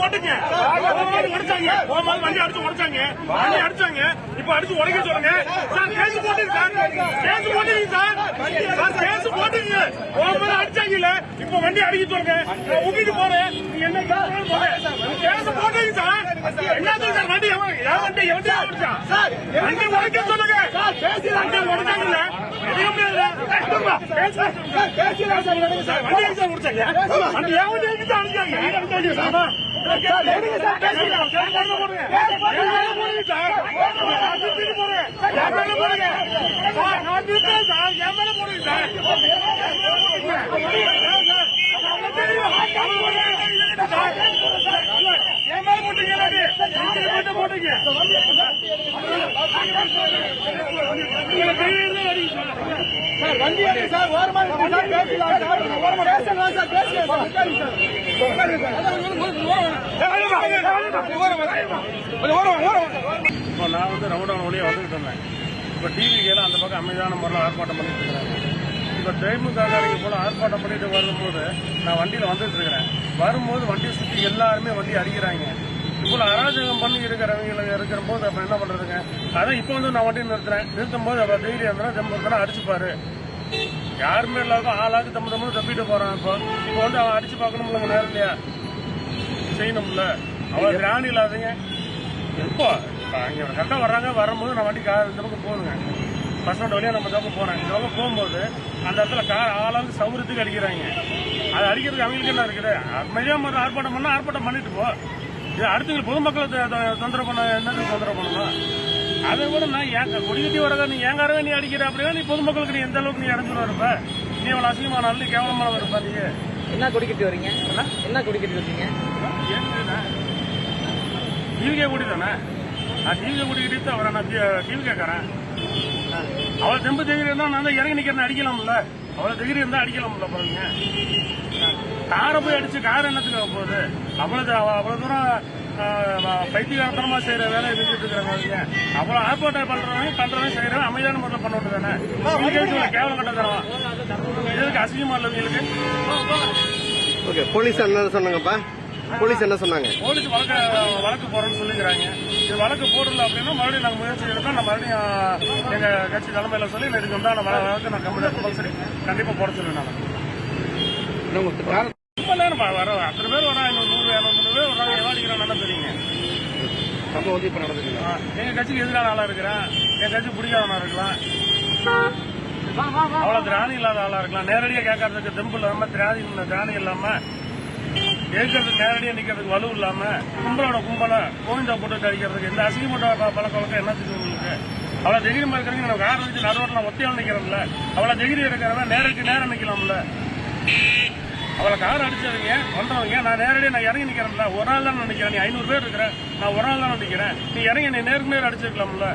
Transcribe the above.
போட்டுங்க வண்டி அடிச்சு உடைச்சாங்க இப்ப அடிச்சு உடைக்க சொல்லுங்க சார். கேஸ் போட்டுங்க சார், கேஸ் போட்டுங்க சார், கேஸ் போட்டுங்க. அடிச்சாங்கல்ல இப்ப வண்டி அடிக்க சொல்லுங்க. உங்கிட்டு போறேன் என்ன கேஸ் போட்டுங்க சார். என்னது சார் வண்டி வண்டி அடிச்சான் சார். வண்டி உடைக்க சொல்லுங்க. வண்டி உடைச்சாங்கல்ல வண்டி சார் ஓரமா நான் வந்து ரவுண்டான வழியா வந்துட்டு இருந்தேன். இப்ப டிவிக்கெல்லாம் அந்த பக்கம் அமைதியான முறையில் ஆர்ப்பாட்டம் பண்ணிட்டு இருக்கிறாங்க. இப்ப திமுக போல ஆர்ப்பாட்டம் பண்ணிட்டு வரும்போது நான் வண்டியில வந்துட்டு இருக்கிறேன். வரும்போது வண்டியை சுற்றி எல்லாருமே வண்டி அடிக்கிறாங்க. இப்போ அராஜகம் பண்ணி இருக்கிறவங்க இருக்கிற போது அப்ப என்ன பண்றதுங்க? அதான் இப்ப வந்து நான் வண்டி நிறுத்தும் போது அப்ப டெய்லி இருந்தா ஜம்பு அடிச்சுப்பாரு. யாருமே இல்லாத ஆளாக்கு தம்பு தப்பிட்டு போறான். இப்போ வந்து அவன் அடிச்சு பார்க்கணும்ல நேரம் இல்லையா செய்யணும்ல. அவன் ராணி இல்லாதீங்க. இப்போ இங்க கரெக்டா வர்றாங்க. வரும்போது நான் வண்டி கார் இந்த பக்கம் போடுங்க. பஸ் ஸ்டாண்ட் வழியா நம்ம பக்கம் போறேன். இந்த பக்கம் போகும்போது அந்த இடத்துல கார் ஆளாக்கு சௌரியத்துக்கு அடிக்கிறாங்க. அது அடிக்கிறதுக்கு அவங்களுக்கு என்ன இருக்குது? அமைதியா மாதிரி ஆர்ப்பாட்டம் பண்ணா ஆர்ப்பாட்டம் பண்ணிட்டு போ. இது அடுத்த பொதுமக்களை தொந்தரவு பண்ண என்னது தொந்தரவு பண்ணணும்? அதை விட நான் ஏன் கொடிக்கட்டி வரதா நீ ஏங்காரவே நீ அடிக்கிற அப்படின்னா நீ பொதுமக்களுக்கு நீ எந்த அளவுக்கு நீ அடைஞ்சுட்டு இருப்ப? நீ அவ்வளவு அசிங்கமான நீ கேவலமான இருப்பா. நீ என்ன கொடிக்கட்டி வரீங்க? என்ன கொடிக்கட்டி வரீங்க? டிவிகே கூடி தானே? நான் டிவிகே கூட்டிக்கிட்டு அவரை நான் டிவி கேட்கறேன். அவளை தெம்பு தைரியம் இருந்தா நான் தான் இறங்கி நிக்கிறேன். அடிக்கலாம்ல, அவ்வளவு தைரியம் இருந்தா அடிக்கலாம்ல. பாருங்க காரை போய் அடிச்சு கார் என்னத்துக்கு போகுது? அவ்வளவு தூரம் பைத்தியகாரத்தனமா செய்யற வேலையை செஞ்சுட்டு இருக்கிறாங்க. அவ்வளவு ஆர்ப்பாட்டம் பண்றவங்க செய்யறவங்க அமைதியான முறையில் பண்ண விட்டுதானே? கேவலம் கட்டத்தரவா இதுக்கு அசிங்கமா இல்ல உங்களுக்கு? ஓகே, போலீஸ் என்ன சொன்னாங்கப்பா? போலீஸ் என்ன சொன்னாங்க? போலீஸ் வழக்கு போறோம்னு சொல்லிக்கிறாங்க. இது வழக்கு போடல அப்படின்னா மறுபடியும் நாங்க முயற்சி எடுத்தோம். நான் மறுபடியும் எங்க கட்சி தலைமையில சொல்லி எனக்கு உண்டான வழக்கு நான் கம்பல்சரி கண்டிப்பா போட சொல்லுவேன். நான் வர அத்தனை பேர் வரா 100-200 பேர் வர்றாங்க. எவாடிக்கிறான் தெரியுங்க. சம்பவம் வந்து இப்ப நடந்துருக்கீங்க. எங்க கட்சிக்கு எதிரான ஆளா இருக்கிறேன். என் கட்சி பிடிக்காதவனா இருக்கலாம். அவ்வளவு திராணி இல்லாத ஆளா இருக்கலாம். நேரடியா கேட்கறதுக்கு தெம்பு இல்லாம திராணி இல்லாம ஏற்கிறதுக்கு நேரடியா நிக்கிறதுக்கு வலு இல்லாம கும்பல கோவிந்தா போட்டு அடிக்கிறதுக்கு இந்த அசிங்கப்பட்ட பழக்க வழக்கம் என்னத்துக்கு உங்களுக்கு? அவ்வளவு தைரியமா இருக்கிறவங்க நம்ம கார் வச்சு நடுவோட்டில் ஒத்தையால் நிக்கிறோம்ல. அவ்வளவு தைரியம் இருக்கிறவன் நேரம் நிக்கலாம்ல. அவளை கார் அடிச்சவங்க பண்றவங்க நான் நேரடியாக நான் இறங்கி நிக்கிறேன்ல. ஒரு நாள் தான் நினைக்கிறேன். நீ 500 பேர் இருக்கிற, நான் ஒரு நாள் தான் நினைக்கிறேன். நீ இறங்கி நீ நேருக்கு நேரம் அடிச்சிருக்கலாம்ல.